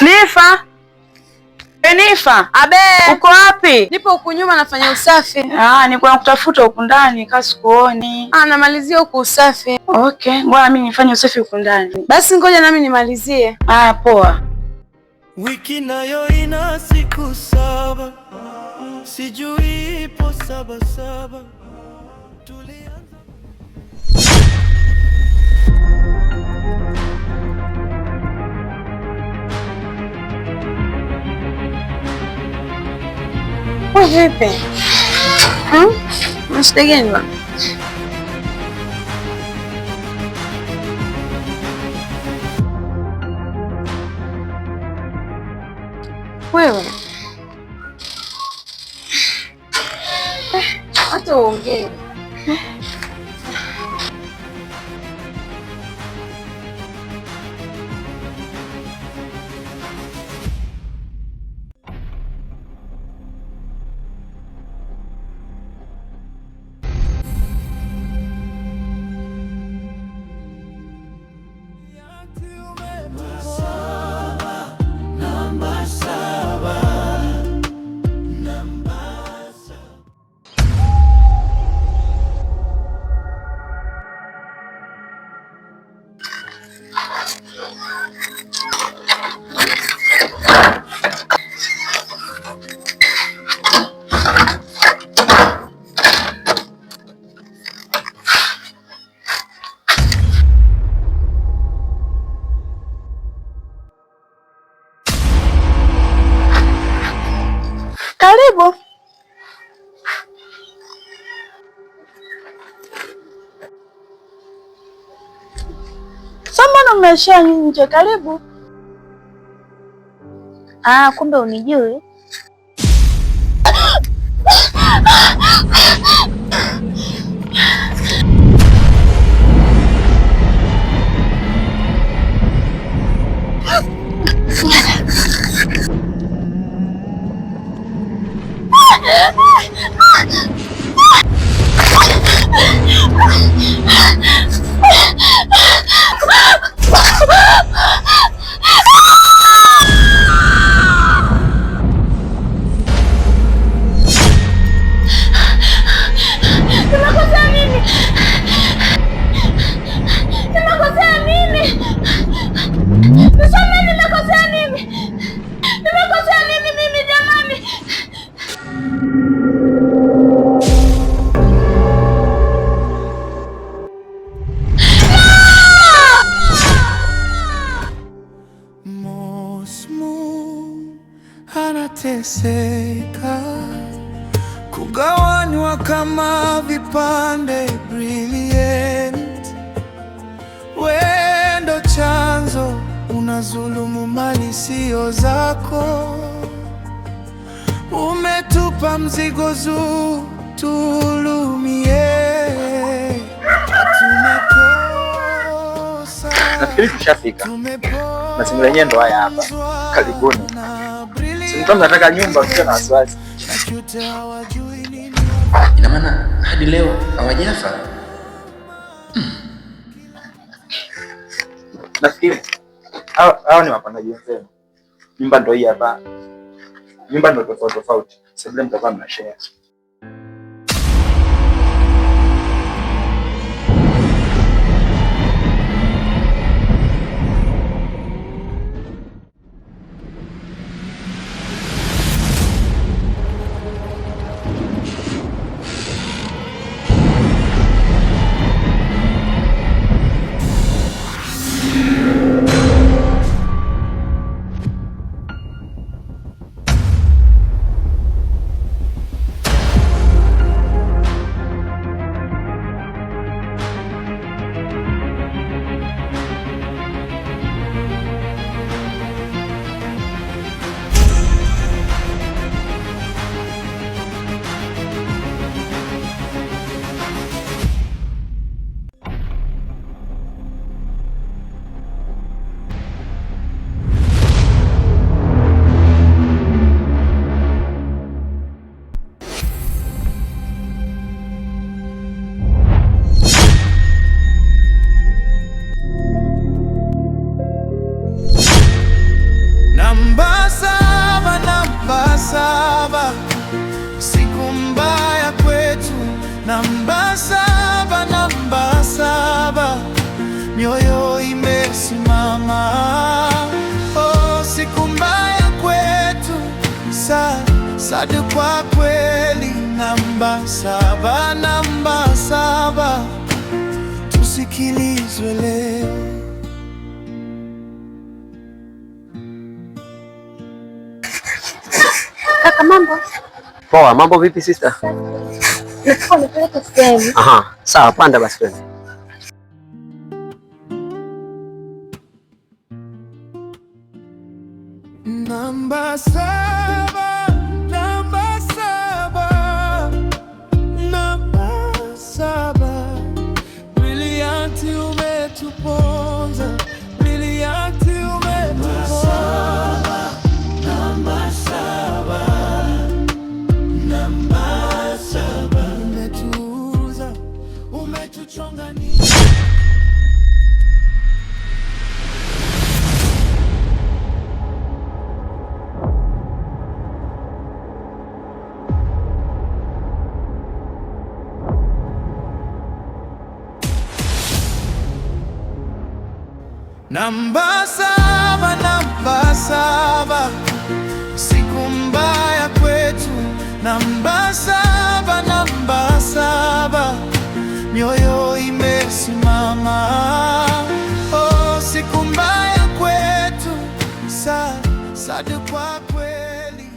Nifa! Nifa! Abe! Uko wapi? Nipo huku nyuma nafanya usafi. Nilikuwa nakutafuta huku ndani, sikuoni. Namalizia huku usafi. Okay, ngoja mimi nifanye usafi huku ndani. Basi ngoja nami nimalizie. Poa. Wiki nayo ina siku 7. Sijui ipo 7. Tulianza. Vipi? Shida gani bwana? Wewe hata uongee. Karibu. Mbona umesha nje? Karibu. Kumbe unijui. Anateseka, kugawanywa kama vipande brilliant. Wendo chanzo, unazulumu mali sio zako. Umetupa mzigo zuu, tulumie. Tumekosa. Nafikiri tushafika. Mazingira yenyewe ndo haya hapa. Karibuni. Mtu nataka nyumba usiwe na wasiwasi. Ina maana hadi leo hawajafa? Nafikiri hao ni wapangaji wenzenu. Nyumba ndo hii hapa. Nyumba ndo tofauti. Sasa mtakuwa mnashare. Namba saba, namba saba, mioyo imesimama. Oh, siku mbaya kwetu, sadi kwa kweli. Namba saba, namba saba, tusikilizwe leo. Kaka, mambo poa. Mambo vipi sister? nataka nipeleke sehemu. Aha, sawa, panda basi twende. Namba saba, namba saba, namba saba, Brillianti umetuponza, Brillianti umetuponza. Namba saba, namba saba, umetuuza, umetuchonganisha. Namba saba, namba saba, siku mbaya kwetu. Namba saba, namba saba, mioyo imesimama. Oh, siku mbaya kwetu, sadi kwa kweli.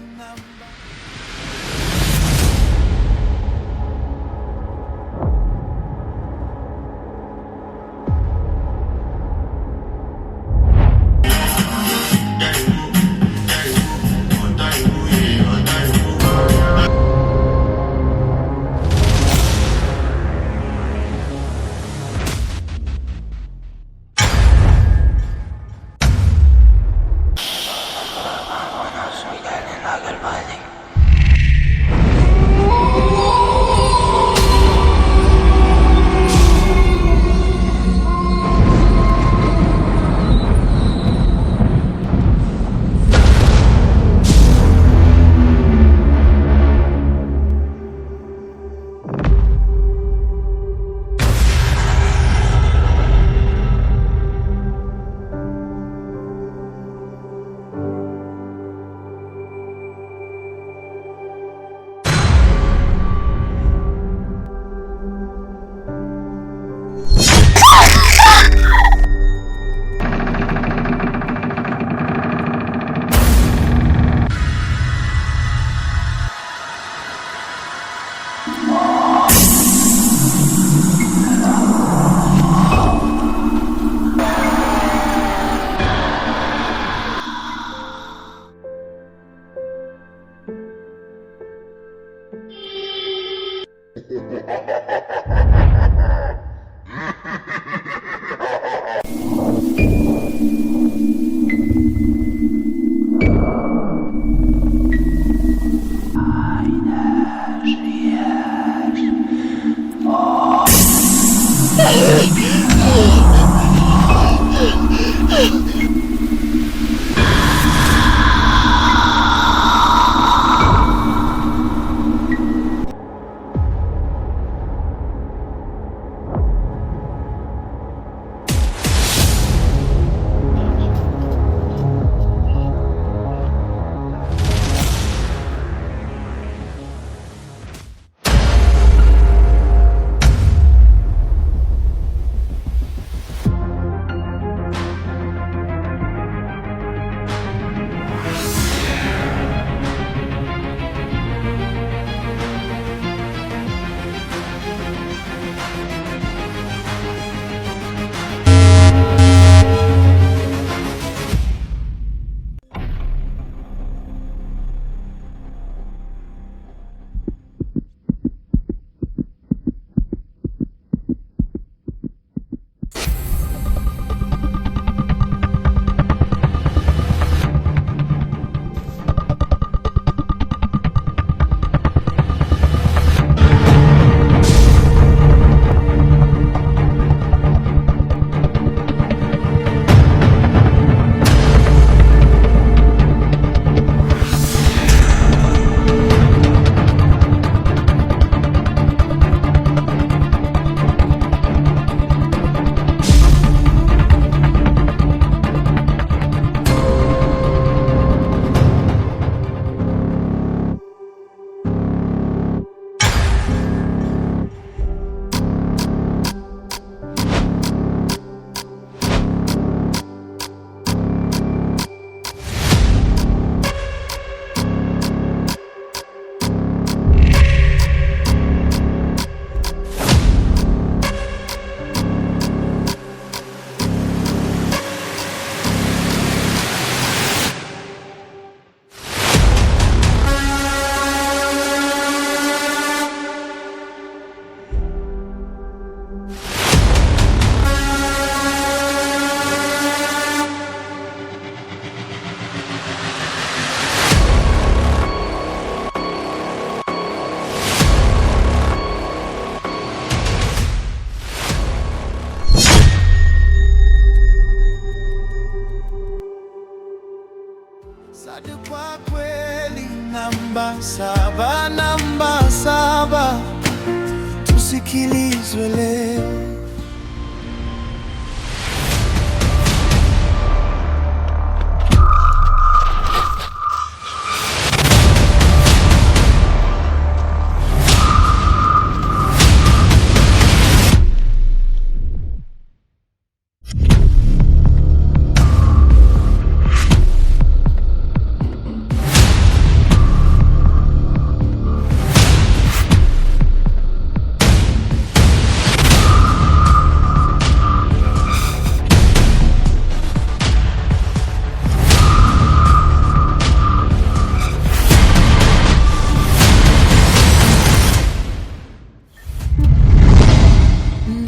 usikilizwe leo.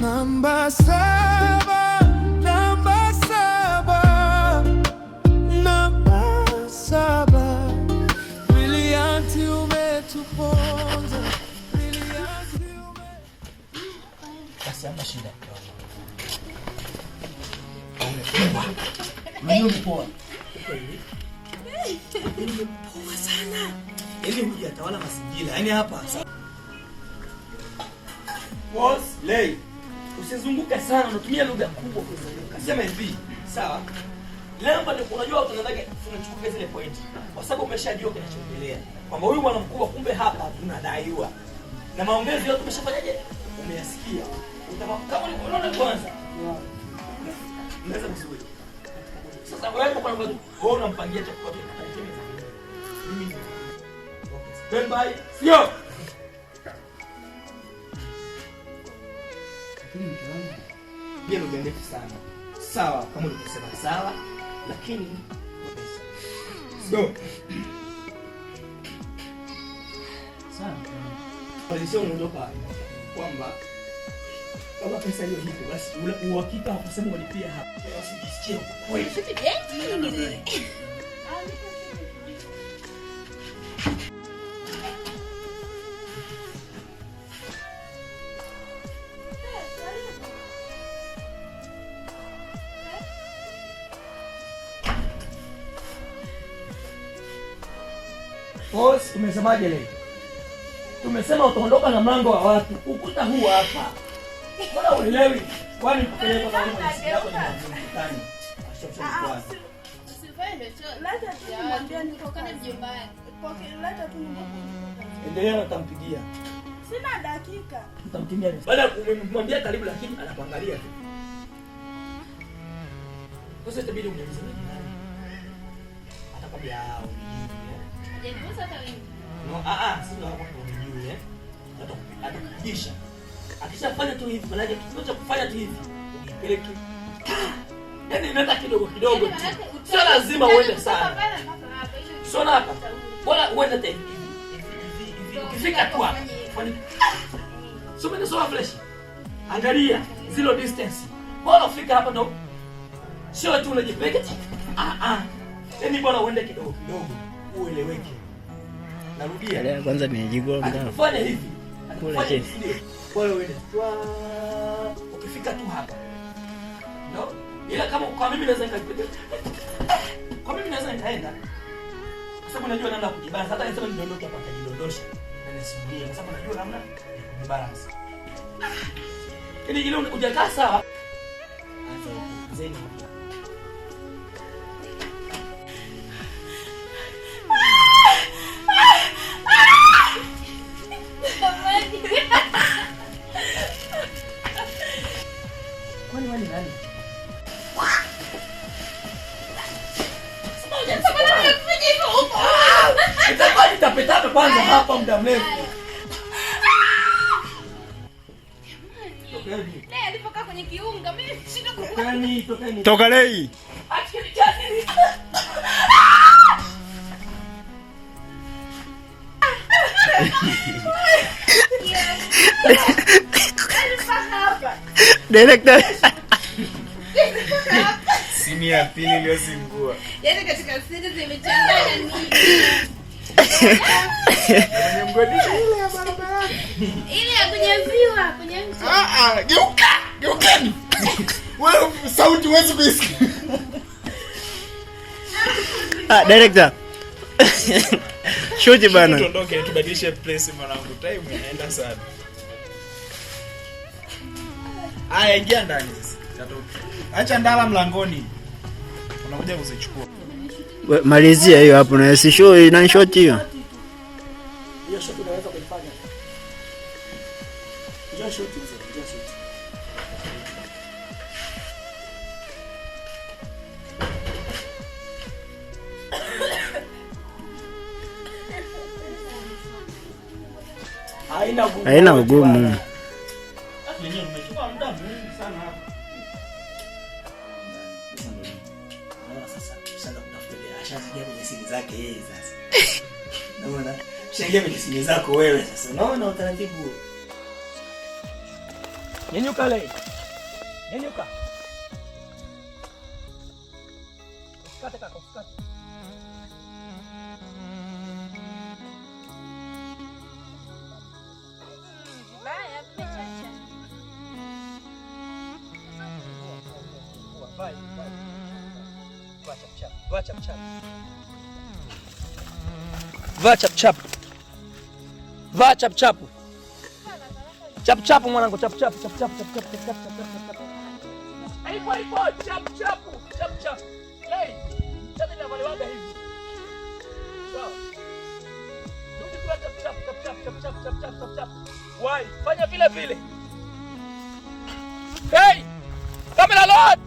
Namba saba, namba saba, namba saba. Brillianti umetuponza, brillianti Basi hapa shida. Poa sana. Ili hujatawala mazingira. Yaani hapa. Boss, lay. Usizunguke sana, unatumia lugha kubwa kuzunguka. Sema hivi, sawa? Lamba ndio unajua tunataka tunachukua zile point. Kwa sababu umeshajua kinachoendelea. Kwamba huyu bwana mkubwa kumbe hapa tunadaiwa. Na maongezi yote umeshafanyaje? Umeyasikia. Kama unaona kwanza. Unaweza kusubiri. Sasa wewe kwa nini wewe unampangia chakula kwa mimi? Stand by. Sio. Ndio ndio sana. Sawa kama ulivyosema sawa, lakini go. Sawa. Walisema unaondoka kwamba kama pesa hiyo hipo basi uhakika hakusema walipia hapa. Usijisikie kweli. Boss, tumesemaje leo? Tumesema utaondoka na mlango wa watu. Ukuta huu hapa. Mbona uelewi? Kwani kupeleka kwa mwanamke yako ni mtani? Usifanye chochote. Leta tu nimwambie nitokane mjombani. Leta tu endelea na tampigia. Sina dakika. Utamtumia. Baada kumwambia karibu lakini anakuangalia tu. Sasa itabidi umweleze nini? Atakwambia hajaniuza hata wewe. No, sio hapo unijue. Atakupisha. Akishafanya tu hivi, maana kitu cha kufanya tu hivi, unipeleke. Yaani nenda kidogo kidogo tu. Sio lazima uende sana. Sio hapa. Bora uende tena hivi. Ukifika tu hapa. Sio mimi sio flash. Angalia zero distance. Bora ufika hapa ndo. Sio tu unajipeleka. Yaani bora uende kidogo kidogo. Ueleweke. Narudia. Leo kwanza nimejigonga. Fanya hivi. Kule chini. Pole wewe. Ukifika tu hapa. No? Ila kama kwa mimi naweza nikaenda. Kwa mimi naweza nikaenda. Kwa sababu najua namna ya kujibalance. Hata nisema nidondoke hapa nitajidondosha. Na nisimulie kwa sababu najua namna ya kujibalance. Ile hujakaa sawa. Zeni. Kwani wani nani? Itakuwa nitapetana kwanza hapa muda mrefu. Tokeni. Alipokaa kwenye kiunga mimi nishinda Tokeni. Toka lei. Acheni chani. Director. Simu ya pili iliyozingua. Yaani katika siri zimechanganya nini? Nimemgodisha ile ya barabara. Ile ya kunyaziwa, kunyazwa. Geukani. Wewe sauti huwezi kuisikia. Director. Shoji bana. Tuondoke tubadilishe place mwanangu. Time inaenda sana. Aya, ingia ndani sasa. Acha ndala mlangoni. Unakuja kuzichukua. Malizia hiyo hapo na si show ina shot hiyo. Hiyo shot unaweza kuifanya. Hiyo shot hizo, hiyo shot. Haina ugumu. Yenyewe umechukua muda mwingi sana hapa. Sasa ushaanza kutafuta ashaingia kwenye simu zake yeye sasa. Unaona? Ushaingia kwenye simu zako wewe sasa. Unaona utaratibu. Nyanyuka leo. Nyanyuka. Usikate kaka, usikate. Va chap chap. Va chap chap. Va chap chap. Chap chap mwanangu, chap chap chap chap chap chap chap chap. Aipo chap chap chap chap. Hey, chap ina waliwaga hivi. Sawa. Rudi kwa chap chap chap chap chap chap chap chap chap. Why? Fanya vile vile. Hey! Camera load.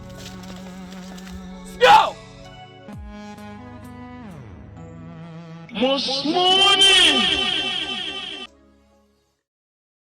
Go! Mosmoni!